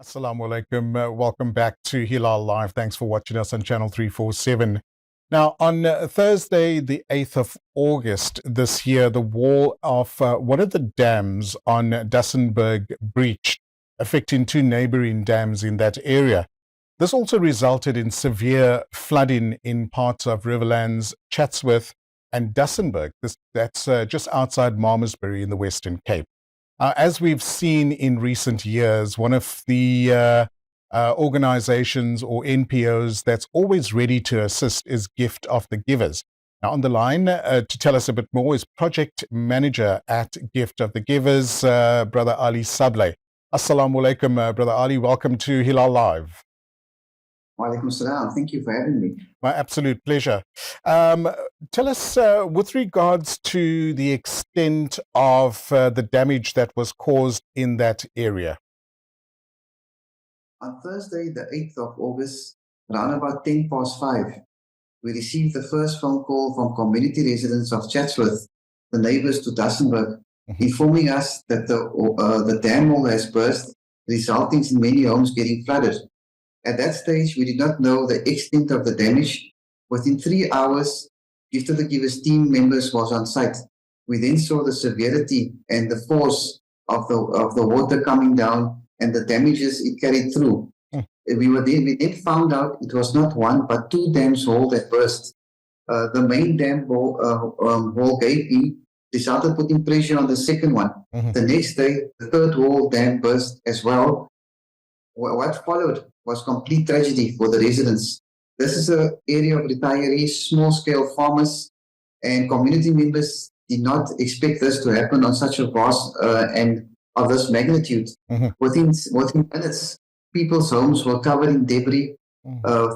Assalamu alaikum. Welcome back to Hilaal Live. Thanks for watching us on Channel 347. Now, on Thursday, the 8th of August this year, the wall of one of the dams on Dussenberg breached, affecting two neighboring dams in that area. This also resulted in severe flooding in parts of Riverlands, Chatsworth, and Dussenberg. That's just outside Malmesbury in the Western Cape. As we've seen in recent years, one of the organizations or NPOs that's always ready to assist is Gift of the Givers. Now, on the line to tell us a bit more is Project Manager at Gift of the Givers, Brother Ali Sablay. Assalamu alaikum, Brother Ali. Welcome to Hilaal Live. Walaikum salam. Thank you for having me. My absolute pleasure. Tell us, with regards to the extent of the damage that was caused in that area. On Thursday, the 8th of August, around about 5:10, we received the first phone call from community residents of Chatsworth, the neighbors to Dussenberg, informing us that the dam wall has burst, resulting in many homes getting flooded. At that stage, we did not know the extent of the damage. Within 3 hours, Gift of the Givers team members was on site. We then saw the severity and the force of the water coming down and the damages it carried through. We then found out it was not one but two dams wall that burst. The main dam wall gave in, resulted putting pressure on the second one. The next day, the third wall dam burst as well. What followed was complete tragedy for the residents. This is an area of retirees, small-scale farmers, and community members did not expect this to happen on such a vast and of this magnitude. Within minutes, people's homes were covered in debris.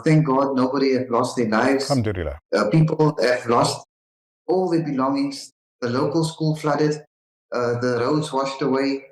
Thank God nobody have lost their lives. Alhamdulillah. People have lost all their belongings. The local school flooded. The roads washed away.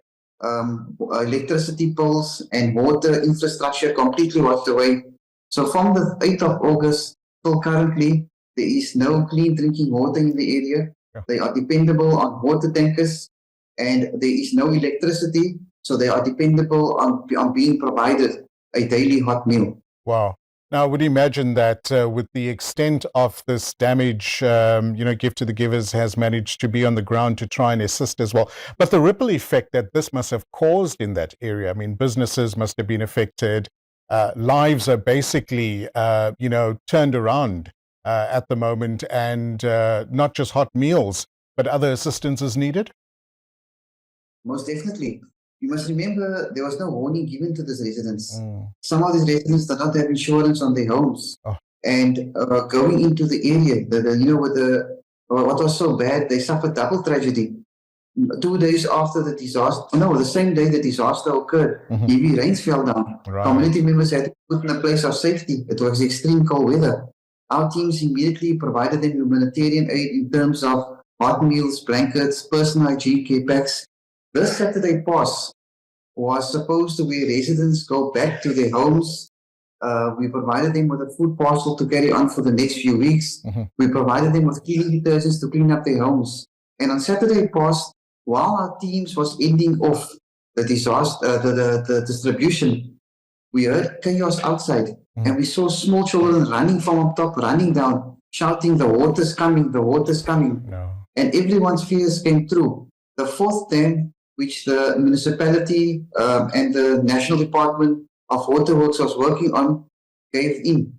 Electricity poles and water infrastructure completely washed away. So from the 8th of August till currently, there is no clean drinking water in the area. They are dependable on water tankers, and there is no electricity, so they are dependable on being provided a daily hot meal. Wow. Now, I would imagine that with the extent of this damage, Gift to the Givers has managed to be on the ground to try and assist as well. But the ripple effect that this must have caused in that area, I mean, businesses must have been affected. Lives are basically, turned around at the moment, and not just hot meals, but other assistance is needed? Most definitely. You must remember there was no warning given to these residents. Some of these residents did not have insurance on their homes. And going into the area, what was so bad, they suffered double tragedy. 2 days after the disaster, the same day the disaster occurred, heavy rains fell down. Community members had to put in a place of safety. It was extreme cold weather. Our teams immediately provided them humanitarian aid in terms of hot meals, blankets, personal hygiene care packs. This Saturday pause was supposed to be residents go back to their homes. We provided them with a food parcel to carry on for the next few weeks. We provided them with cleaning detergents to clean up their homes. And on Saturday pause, while our teams was ending off the disaster, the distribution, we heard chaos outside, and we saw small children running from up top, running down, shouting, "The water's coming, the water's coming." And everyone's fears came true. The fourth dam, which the municipality and the National Department of Waterworks was working on, gave in.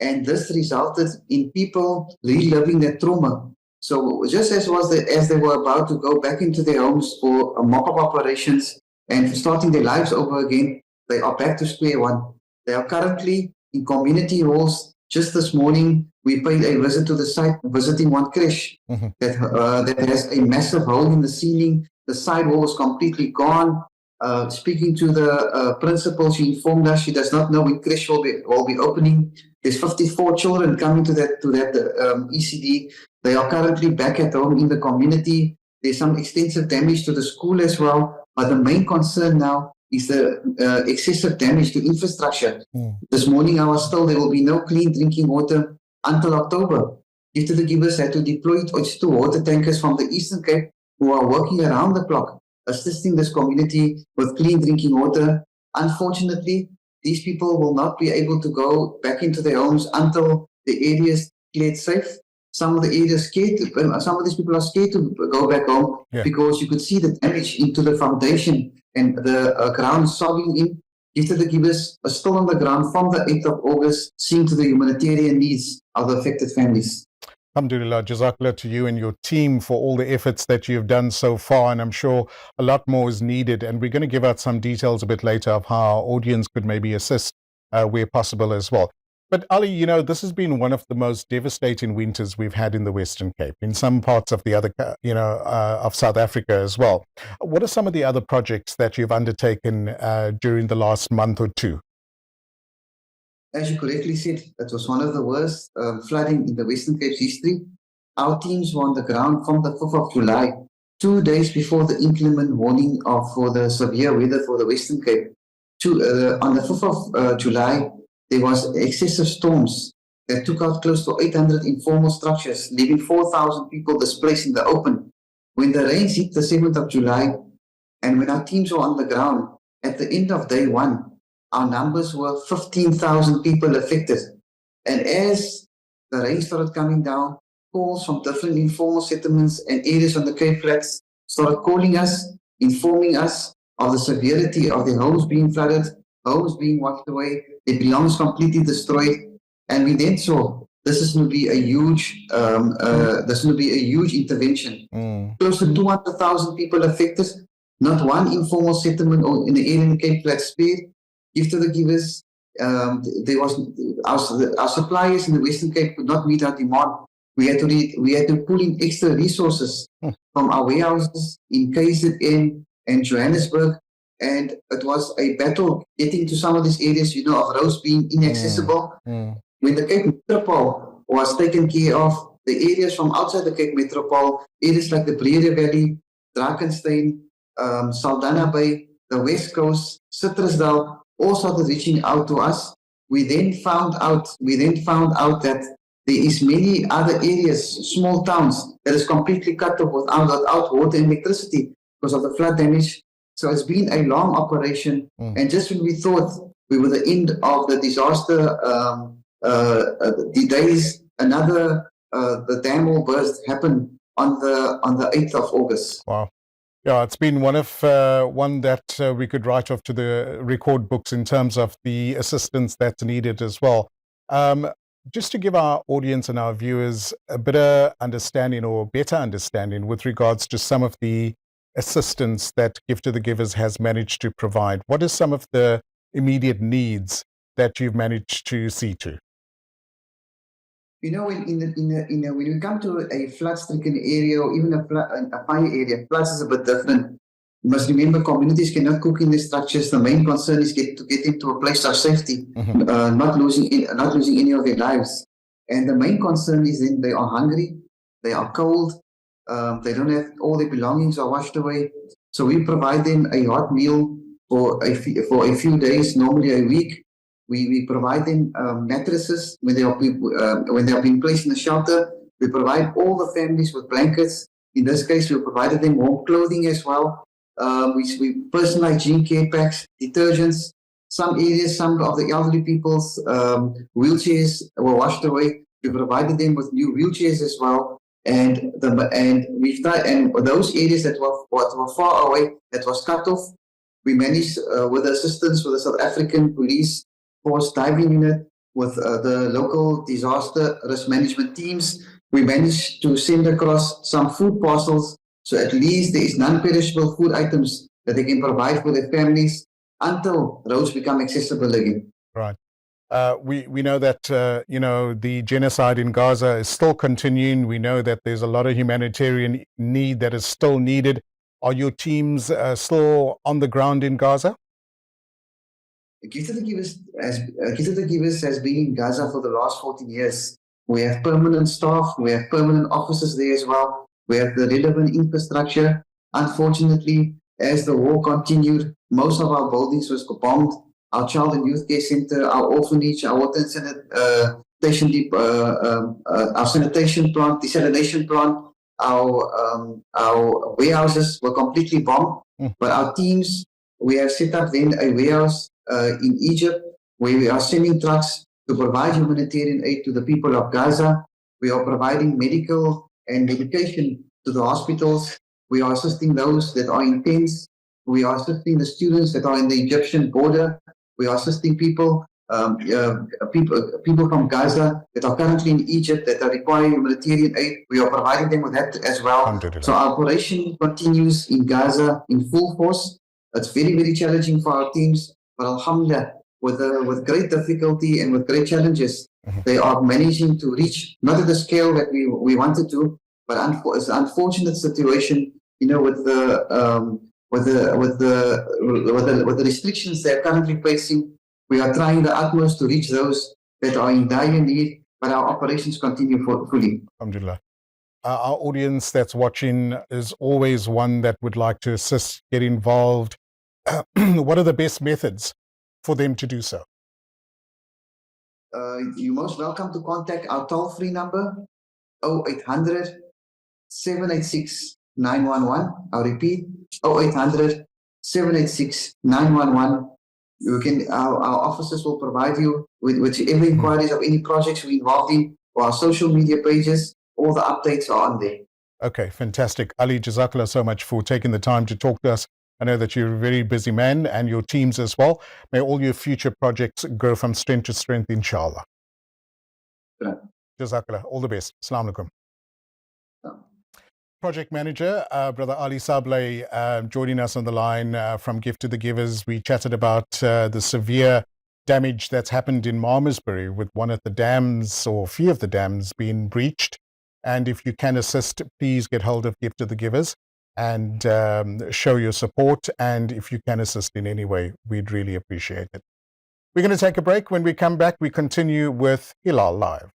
And this resulted in people reliving their trauma. So just as they were about to go back into their homes for mop-up operations and starting their lives over again, they are back to square one. They are currently in community halls. Just this morning, we paid a visit to the site, visiting one creche that has a massive hole in the ceiling. The side wall is completely gone. Speaking to the principal, she informed us she does not know when creche will be opening. There's 54 children coming to that ECD. They are currently back at home in the community. There's some extensive damage to the school as well. But the main concern now is the excessive damage to infrastructure. This morning I was told there will be no clean drinking water until October. Gift of the Givers had to deploy 2 water tankers from the Eastern Cape who are working around the clock, assisting this community with clean drinking water. Unfortunately, these people will not be able to go back into their homes until the area is cleared safe. Some of the areas some of these people are scared to go back home because you could see the damage into the foundation and the ground sobbing in. Gifted the Givers are still on the ground from the 8th of August, seeing to the humanitarian needs of the affected families. Alhamdulillah, Jazakallah to you and your team for all the efforts that you've done so far, and I'm sure a lot more is needed, and we're going to give out some details a bit later of how our audience could maybe assist where possible as well. But Ali, you know, this has been one of the most devastating winters we've had in the Western Cape, in some parts of the other, of South Africa as well. What are some of the other projects that you've undertaken during the last month or two? As you correctly said, it was one of the worst flooding in the Western Cape's history. Our teams were on the ground from the 5th of July, 2 days before the inclement warning for the severe weather for the Western Cape. On the 5th of July, there was excessive storms that took out close to 800 informal structures, leaving 4,000 people displaced in the open. When the rains hit the 7th of July, and when our teams were on the ground, at the end of day one, our numbers were 15,000 people affected. And as the rain started coming down, calls from different informal settlements and areas on the Cape Flats started calling us, informing us of the severity of their homes being flooded, homes being washed away, their belongings completely destroyed. And we then saw this is going to be a huge, intervention. Close to 200,000 people affected. Not one informal settlement or in the area in the Cape Flats spared. Gift to the Givers, our suppliers in the Western Cape could not meet our demand. We had to pull in extra resources from our warehouses in KZN and Johannesburg, and it was a battle getting to some of these areas, of roads being inaccessible. When the Cape Metropole was taken care of, the areas from outside the Cape Metropole, areas like the Breede Valley, Drakenstein, Saldanha Bay, the West Coast, Citrusdal, all started reaching out to us. We then found out that there is many other areas, small towns, that is completely cut off without water and electricity because of the flood damage. So it's been a long operation. And just when we thought we were the end of the disaster, the days, the dam will burst happened on the 8th of August. Wow. Yeah, it's been one that we could write off to the record books in terms of the assistance that's needed as well. Just to give our audience and our viewers a better understanding with regards to some of the assistance that Gift to the Givers has managed to provide. What are some of the immediate needs that you've managed to see to? When we come to a flood-stricken area or even a fire area, floods is a bit different. You must remember, communities cannot cook in the structures. The main concern is to get them to a place of safety, not losing any of their lives. And the main concern is then they are hungry, they are cold, they don't have all their belongings are washed away. So we provide them a hot meal for a few days, normally a week. We provide them mattresses when they are being placed in the shelter. We provide all the families with blankets. In this case, we provided them warm clothing as well. We personalize hygiene care packs, detergents. Some areas, some of the elderly people's wheelchairs were washed away. We provided them with new wheelchairs as well. And those areas that were far away, that was cut off, we managed with the assistance with the South African Police Force diving unit, with the local disaster risk management teams, we managed to send across some food parcels, so at least there is non-perishable food items that they can provide for their families until roads become accessible again. Right. We know that the genocide in Gaza is still continuing. We know that there's a lot of humanitarian need that is still needed. Are your teams still on the ground in Gaza? Gift to the Givers has been in Gaza for the last 14 years. We have permanent staff, we have permanent officers there as well. We have the relevant infrastructure. Unfortunately, as the war continued, most of our buildings was bombed. Our child and youth care center, our orphanage, our water and sanitation, our sanitation plant, desalination plant, our warehouses were completely bombed. But our teams We have set up then a warehouse in Egypt where we are sending trucks to provide humanitarian aid to the people of Gaza. We are providing medical and medication to the hospitals. We are assisting those that are in tents. We are assisting the students that are in the Egyptian border. We are assisting people from Gaza that are currently in Egypt that are requiring humanitarian aid. We are providing them with that as well. So our operation continues in Gaza in full force. It's very, very challenging for our teams, but alhamdulillah, with great difficulty and with great challenges, they are managing to reach, not at the scale that we wanted to, but it's an unfortunate situation, with the restrictions they're currently facing. We are trying the utmost to reach those that are in dire need, but our operations continue fully. Alhamdulillah. Our audience that's watching is always one that would like to assist, get involved. What are the best methods for them to do so? You're most welcome to contact our toll-free number, 0800 786 911. I'll repeat, 0800 786 911. Our officers will provide you with whichever inquiries of any projects we're involved in, or our social media pages. All the updates are on there. Okay, fantastic. Ali, Jazakallah so much for taking the time to talk to us. I know that you're a very busy man and your teams as well. May all your future projects grow from strength to strength, inshallah. Yeah. Jazakallah. All the best. Assalamu alaikum. Project manager, Brother Ali Sablay, joining us on the line from Gift to the Givers. We chatted about the severe damage that's happened in Malmesbury with one of the dams or a few of the dams being breached. And if you can assist, please get hold of Gift to the Givers and show your support. And if you can assist in any way, we'd really appreciate it. We're going to take a break. When we come back, we continue with Hilaal Live.